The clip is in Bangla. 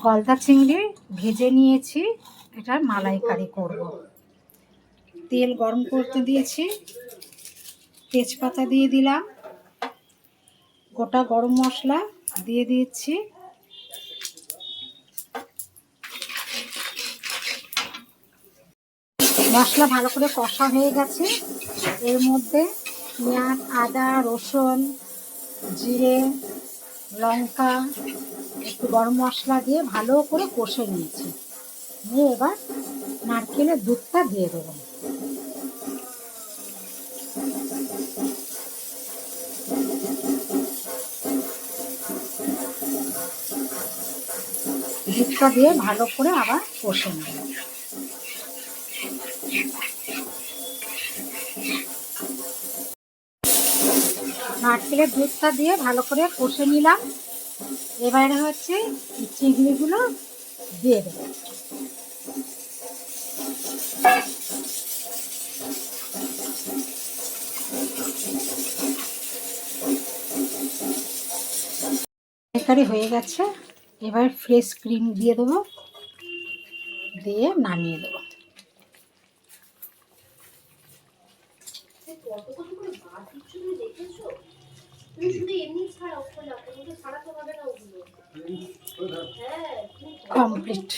গলদা চিংড়ি ভেজে নিয়েছি, এটার মালাইকারি করব। তেল গরম করতে দিয়েছি, তেজপাতা দিয়ে দিলাম, গোটা গরম মশলা দিয়ে দিচ্ছি, মশলা ভালো করে কষা হয়ে গেছে। এর মধ্যে পেঁয়াজ, আদা, রসুন, জিরে, লঙ্কা, একটু গরম মশলা দিয়ে ভালো করে কষে নিয়েছি। নিয়ে এবার নারকেলের দুধটা দিয়ে দেবো। দুধটা দিয়ে ভালো করে আবার কষে নেব। নারকেলের দুধটা দিয়ে ভালো করে কষে নিলাম। এবারে হচ্ছে চিংড়িগুলো দিয়ে দেবো। তরকারি হয়ে গেছে, এবার ফ্রেশ ক্রিম দিয়ে দেবো, দিয়ে নামিয়ে দেবো। কমপ্লিট।